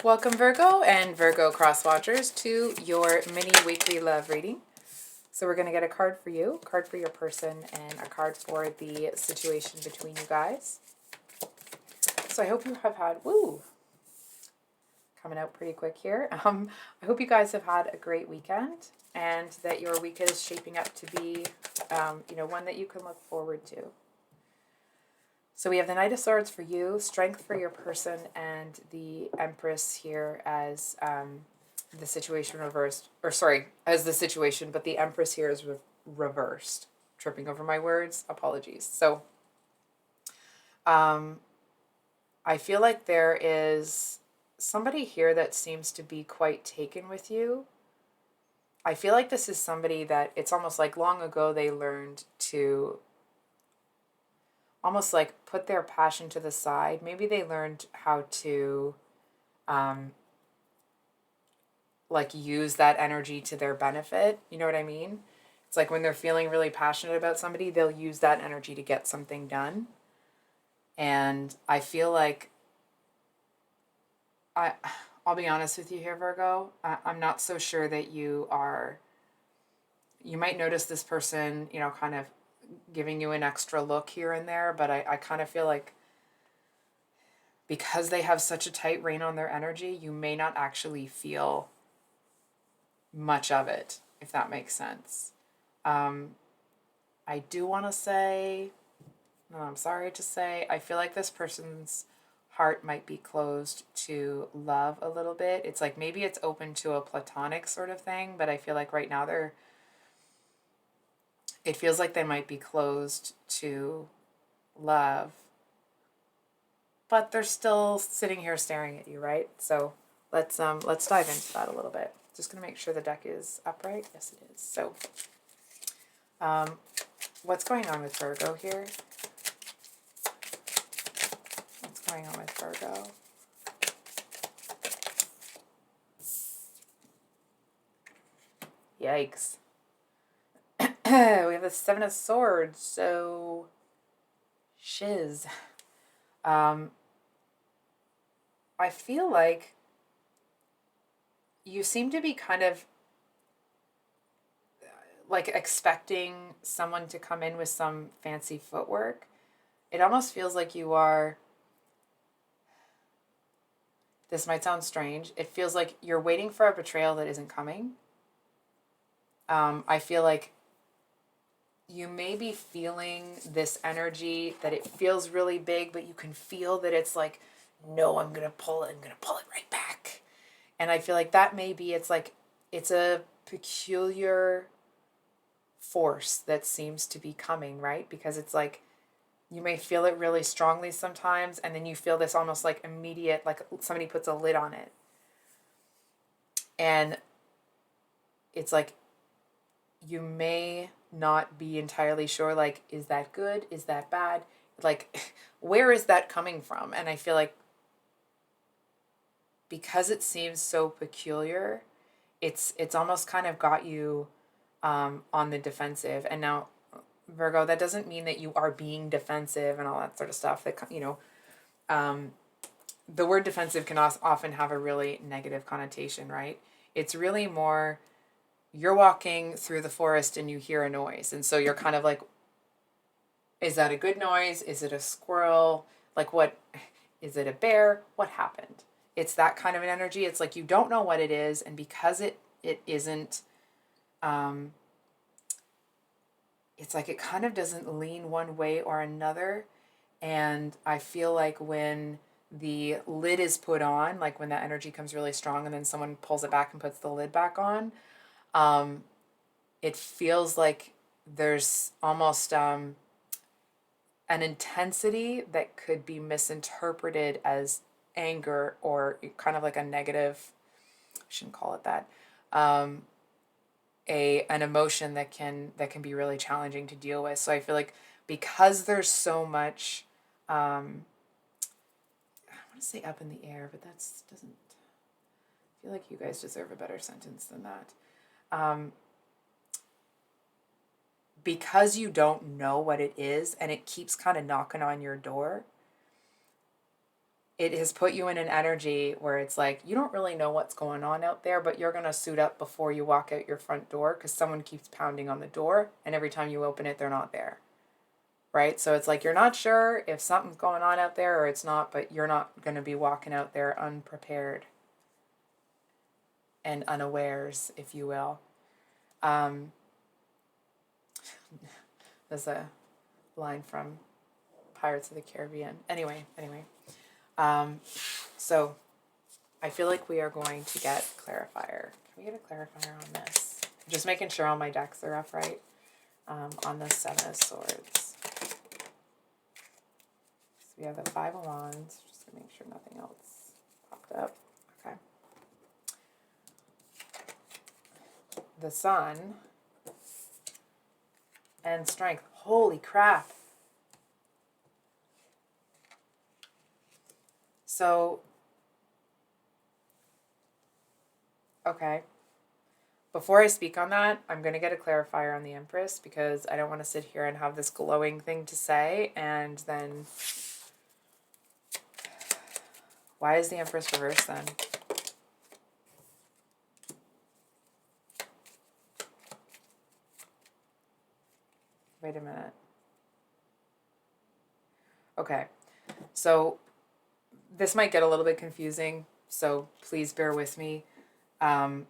Welcome Virgo and Virgo cross watchers to your mini weekly love reading. So we're going to get a card for you, a card for your person, and a card for the situation between you guys. So I hope you have had, coming out pretty quick here. I hope you guys have had a great weekend and that your week is shaping up to be, one that you can look forward to. So we have the Knight of Swords for you, Strength for your person, and the Empress here as the situation reversed. Or sorry, as the situation, but the Empress here is reversed. Tripping over my words, apologies. So I feel like there is somebody here that seems to be quite taken with you. I feel like this is somebody that it's almost like long ago they learned to almost like put their passion to the side. Maybe they learned how to like use that energy to their benefit. You know what I mean? It's like when they're feeling really passionate about somebody, they'll use that energy to get something done. And I feel like I'll be honest with you here, Virgo. I'm not so sure that you might notice this person, kind of giving you an extra look here and there, but I kind of feel like because they have such a tight rein on their energy, you may not actually feel much of it, if that makes sense. I do want to say, no, I'm sorry to say, I feel like this person's heart might be closed to love a little bit. It's like maybe it's open to a platonic sort of thing, but I feel like right now it feels like they might be closed to love, but they're still sitting here staring at you, right? So let's dive into that a little bit. Just gonna make sure the deck is upright. Yes, it is. So what's going on with Virgo here? What's going on with Virgo? Yikes. We have the Seven of Swords, so shiz. I feel like you seem to be kind of like expecting someone to come in with some fancy footwork. It almost feels like you are, this might sound strange, it feels like you're waiting for a betrayal that isn't coming. I feel like you may be feeling this energy that it feels really big, but you can feel that it's like, no, I'm going to pull it right back. And I feel like that may be, it's like, it's a peculiar force that seems to be coming, right? Because it's like, you may feel it really strongly sometimes, and then you feel this almost like immediate, like somebody puts a lid on it. And it's like, you may not be entirely sure, like, is that good? Is that bad? Like, where is that coming from? And I feel like because it seems so peculiar, it's almost kind of got you on the defensive. And now, Virgo, that doesn't mean that you are being defensive and all that sort of stuff. That, the word defensive can often have a really negative connotation, right? It's really more, you're walking through the forest and you hear a noise. And so you're kind of like, is that a good noise? Is it a squirrel? Like, what, is it a bear? What happened? It's that kind of an energy. It's like you don't know what it is. And because it isn't, it's like it kind of doesn't lean one way or another. And I feel like when the lid is put on, like when that energy comes really strong and then someone pulls it back and puts the lid back on, it feels like there's almost an intensity that could be misinterpreted as anger or kind of like a negative, I shouldn't call it that, an emotion that can be really challenging to deal with. So I feel like because there's so much, I want to say up in the air, but doesn't, I feel like you guys deserve a better sentence than that. Because you don't know what it is and it keeps kind of knocking on your door, it has put you in an energy where it's like you don't really know what's going on out there, but you're going to suit up before you walk out your front door because someone keeps pounding on the door, and every time you open it, they're not there. Right? So it's like you're not sure if something's going on out there or it's not, but you're not going to be walking out there unprepared and unawares, if you will. There's a line from Pirates of the Caribbean. Anyway. So I feel like we are going to get clarifier. Can we get a clarifier on this? I'm just making sure all my decks are upright on the Seven of Swords. So we have the Five of Wands. Just to make sure nothing else popped up. Okay. The Sun and Strength. Holy crap. So, okay. Before I speak on that, I'm going to get a clarifier on the Empress because I don't want to sit here and have this glowing thing to say and then... Why is the Empress reversed then? Wait a minute. Okay. So this might get a little bit confusing, so please bear with me. I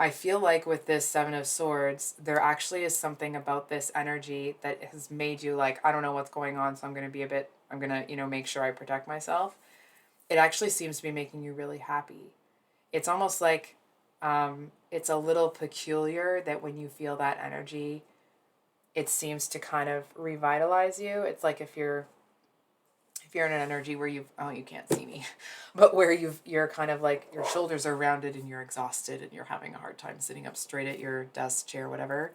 feel like with this Seven of Swords, there actually is something about this energy that has made you like, I don't know what's going on, so I'm going to, make sure I protect myself. It actually seems to be making you really happy. It's almost like it's a little peculiar that when you feel that energy, it seems to kind of revitalize you. It's like if you're in an energy where you can't see me, but where you're kind of like your shoulders are rounded and you're exhausted and you're having a hard time sitting up straight at your desk, chair, whatever.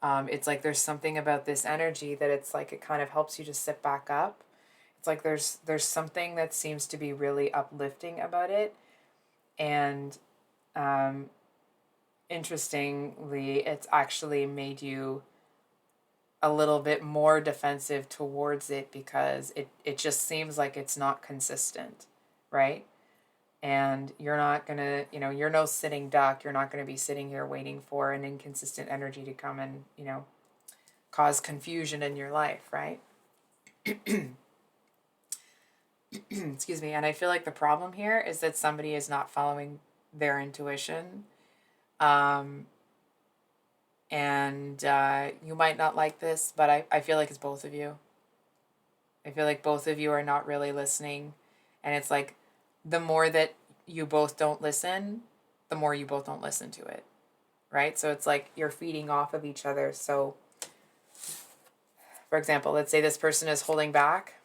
It's like there's something about this energy that it's like it kind of helps you to sit back up. It's like there's something that seems to be really uplifting about it. And interestingly, it's actually made you a little bit more defensive towards it because it just seems like it's not consistent, right? And you're not going to, you're no sitting duck. You're not going to be sitting here waiting for an inconsistent energy to come and, cause confusion in your life, right? Excuse me. And I feel like the problem here is that somebody is not following their intuition. And you might not like this, but I feel like it's both of you. I feel like both of you are not really listening. And it's like the more that you both don't listen, the more you both don't listen to it. Right? So it's like you're feeding off of each other. So, for example, let's say this person is holding back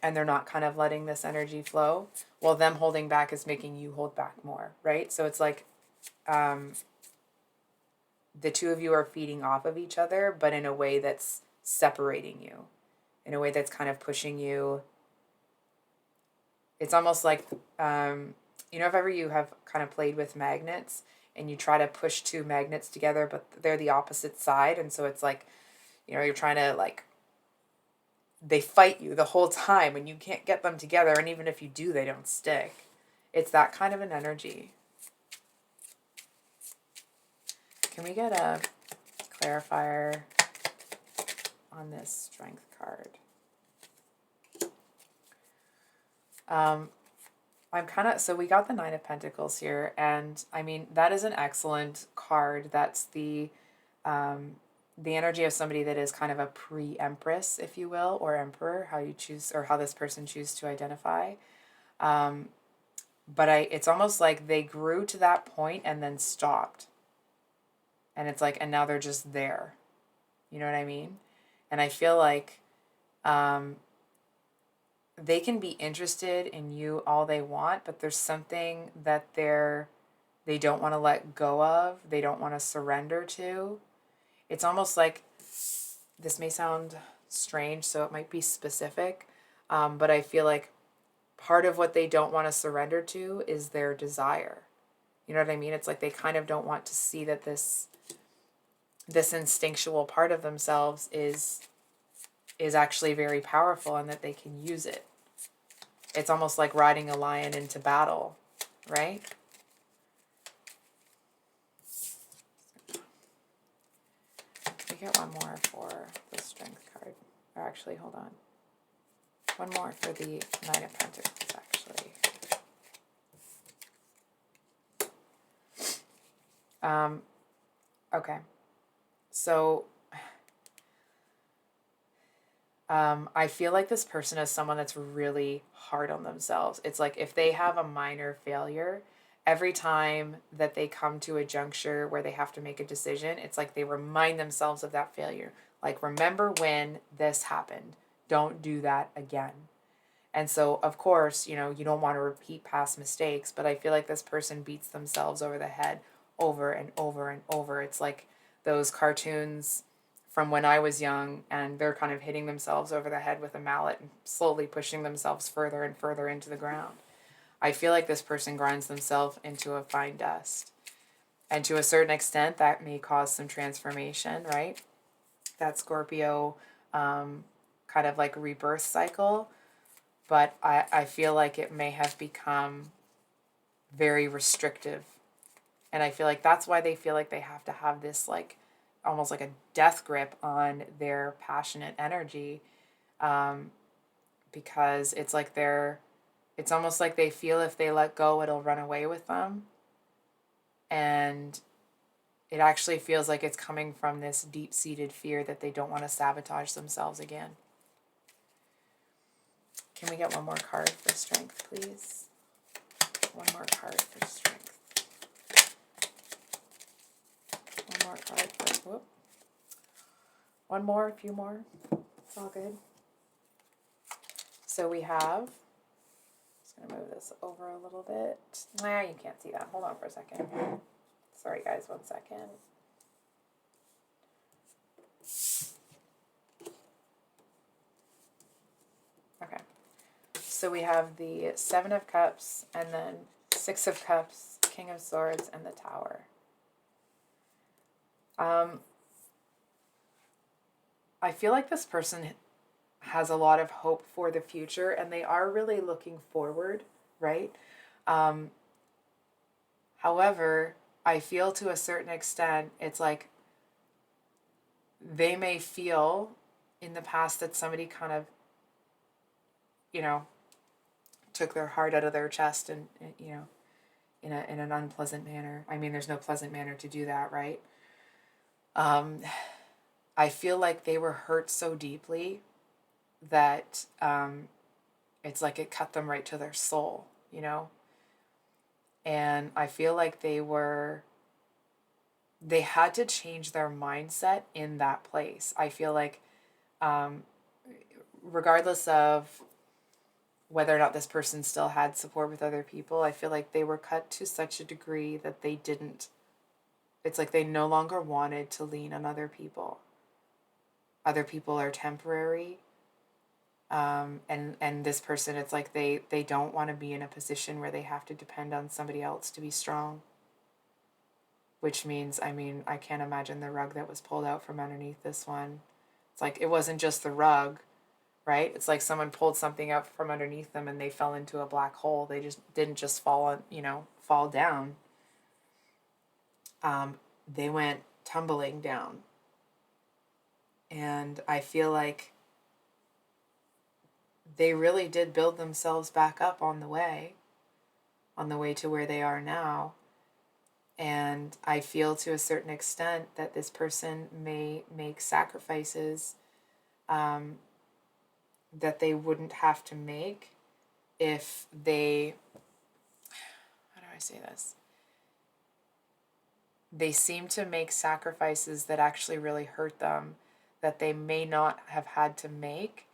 and they're not kind of letting this energy flow. Well, them holding back is making you hold back more. Right? So it's like... the two of you are feeding off of each other, but in a way that's separating you, in a way that's kind of pushing you. It's almost like, if ever you have kind of played with magnets and you try to push two magnets together, but they're the opposite side. And so it's like, you're trying to they fight you the whole time and you can't get them together. And even if you do, they don't stick. It's that kind of an energy. Can we get a clarifier on this Strength card? So we got the Nine of Pentacles here, and I mean, that is an excellent card. That's the energy of somebody that is kind of a pre-empress, if you will, or emperor, how you choose, or how this person chooses to identify. But it's almost like they grew to that point and then stopped. And it's like, and now they're just there. You know what I mean? And I feel like they can be interested in you all they want, but there's something that they don't want to let go of. They don't want to surrender to. It's almost like, this may sound strange, so it might be specific, but I feel like part of what they don't want to surrender to is their desire. You know what I mean? It's like they kind of don't want to see that this instinctual part of themselves is actually very powerful and that they can use it. It's almost like riding a lion into battle, right? We get one more for the Strength card. Or actually, hold on. One more for the Knight of Pentacles, actually. Okay. So, I feel like this person is someone that's really hard on themselves. It's like if they have a minor failure, every time that they come to a juncture where they have to make a decision, it's like they remind themselves of that failure. Like, remember when this happened. Don't do that again. And so, of course, you don't want to repeat past mistakes, but I feel like this person beats themselves over the head over and over and over. It's like those cartoons from when I was young, and they're kind of hitting themselves over the head with a mallet and slowly pushing themselves further and further into the ground. I feel like this person grinds themselves into a fine dust. And to a certain extent, that may cause some transformation, right? That Scorpio kind of like rebirth cycle. But I feel like it may have become very restrictive. And I feel like that's why they feel like they have to have this like almost like a death grip on their passionate energy, because it's like it's almost like they feel if they let go, it'll run away with them. And it actually feels like it's coming from this deep-seated fear that they don't want to sabotage themselves again. Can we get one more card for Strength, please? One more card for Strength. One more card for, whoop. One more, a few more. It's all good. So we have, just going to move this over a little bit. Nah, you can't see that. Hold on for a second. Sorry, guys, 1 second. Okay. So we have the Seven of Cups, and then Six of Cups, King of Swords, and the Tower. I feel like this person has a lot of hope for the future, and they are really looking forward, right? However, I feel to a certain extent, it's like they may feel in the past that somebody kind of, took their heart out of their chest and in an unpleasant manner. I mean, there's no pleasant manner to do that, right? I feel like they were hurt so deeply that it's like it cut them right to their soul, And I feel like they had to change their mindset in that place. I feel like regardless of whether or not this person still had support with other people, I feel like they were cut to such a degree that they didn't, it's like they no longer wanted to lean on other people. Other people are temporary. And this person, it's like they don't want to be in a position where they have to depend on somebody else to be strong. Which means, I can't imagine the rug that was pulled out from underneath this one. It's like it wasn't just the rug, right? It's like someone pulled something up from underneath them and they fell into a black hole. They just didn't just fall down. They went tumbling down. And I feel like they really did build themselves back up on the way to where they are now. And I feel to a certain extent that this person may make sacrifices that they wouldn't have to make if they, how do I say this? They seem to make sacrifices that actually really hurt them, that they may not have had to make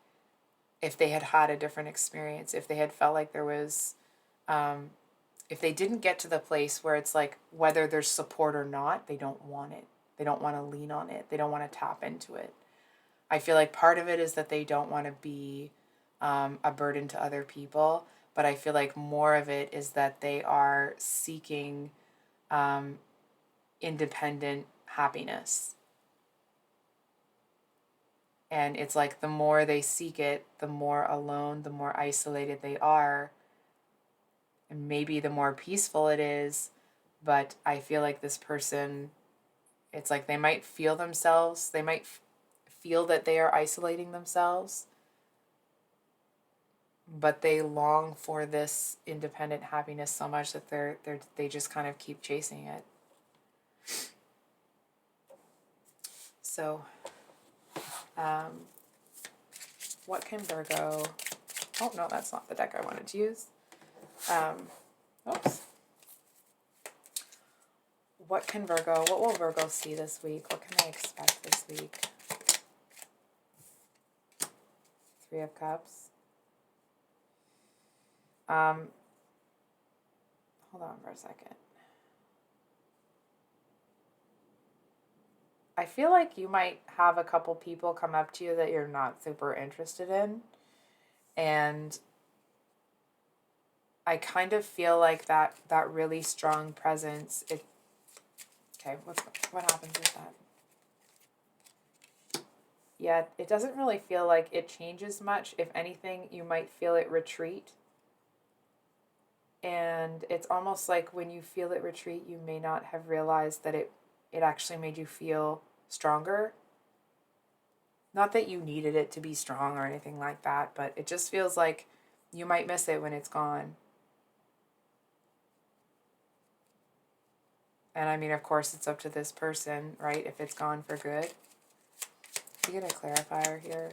if they had had a different experience, if they had felt like there was, if they didn't get to the place where it's like, whether there's support or not, they don't want it. They don't want to lean on it. They don't want to tap into it. I feel like part of it is that they don't want to be a burden to other people, but I feel like more of it is that they are seeking independent happiness. And it's like the more they seek it, the more alone, the more isolated they are. And maybe the more peaceful it is. But I feel like this person, it's like they might feel themselves, they might feel that they are isolating themselves, but they long for this independent happiness so much that they just kind of keep chasing it. So, what can Virgo... Oh, no, that's not the deck I wanted to use. Oops. What will Virgo see this week? What can they expect this week? Three of Cups. Hold on for a second. I feel like you might have a couple people come up to you that you're not super interested in. And I kind of feel like that really strong presence. Okay, what happens with that? Yeah, it doesn't really feel like it changes much. If anything, you might feel it retreat. And it's almost like when you feel it retreat, you may not have realized that it actually made you feel stronger. Not that you needed it to be strong or anything like that, but it just feels like you might miss it when it's gone. And I mean, of course, it's up to this person, right? If it's gone for good. You get a clarifier here.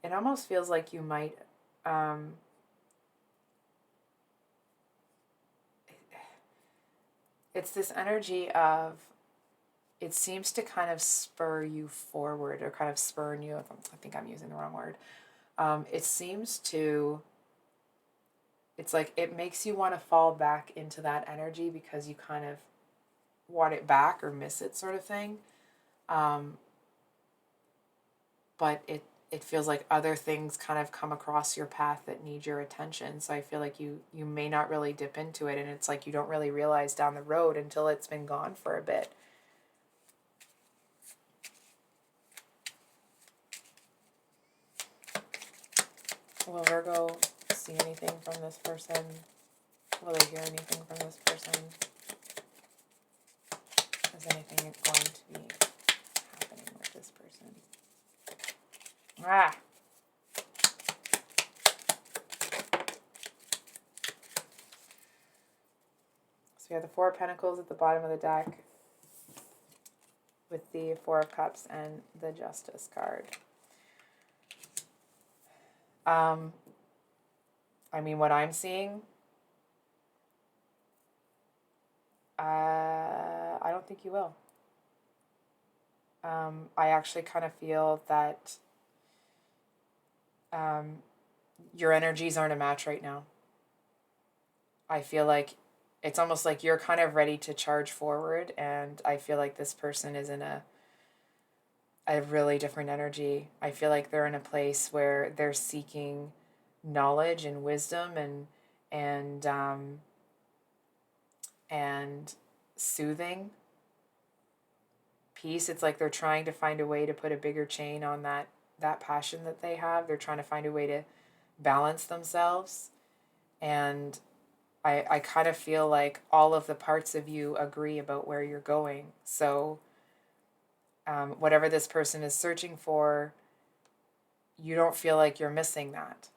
It almost feels like you might... it's this energy of... It seems to kind of spur you forward, or kind of spurn you. I think I'm using the wrong word. It seems to... It's like it makes you want to fall back into that energy because you kind of want it back or miss it, sort of thing. But it feels like other things kind of come across your path that need your attention. So I feel like you may not really dip into it, and it's like you don't really realize down the road until it's been gone for a bit. Will Virgo see anything from this person? Will they hear anything from this person? Is anything going to be happening with this person? Ah! So we have the Four of Pentacles at the bottom of the deck with the Four of Cups and the Justice card. I mean, what I'm seeing, I don't think you will. I actually kind of feel that your energies aren't a match right now. I feel like it's almost like you're kind of ready to charge forward, and I feel like this person is in a really different energy. I feel like they're in a place where they're seeking knowledge and wisdom and soothing peace. It's like they're trying to find a way to put a bigger chain on that passion that they have. They're trying to find a way to balance themselves. And I kind of feel like all of the parts of you agree about where you're going. So whatever this person is searching for, you don't feel like you're missing that,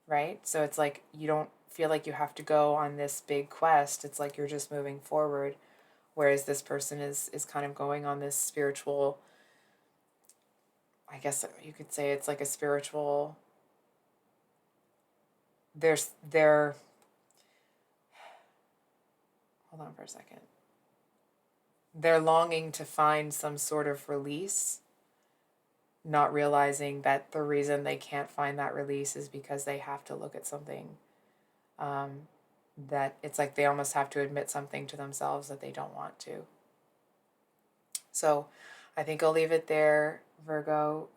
right? So it's like you don't feel like you have to go on this big quest. It's like you're just moving forward, whereas this person is kind of going on this spiritual... I guess you could say it's like a spiritual... They're hold on for a second. They're longing to find some sort of release, not realizing that the reason they can't find that release is because they have to look at something that it's like they almost have to admit something to themselves that they don't want to. So I think I'll leave it there, Virgo.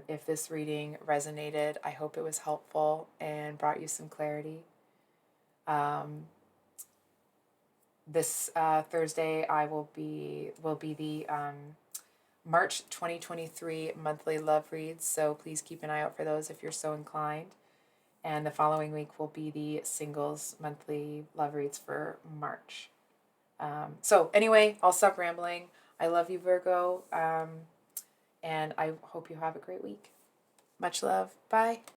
If this reading resonated, I hope it was helpful and brought you some clarity. This Thursday will be the March 2023 monthly love reads, so please keep an eye out for those if you're so inclined. And the following week will be the singles monthly love reads for March. So anyway, I'll stop rambling. I love you, Virgo, and I hope you have a great week. Much love. Bye.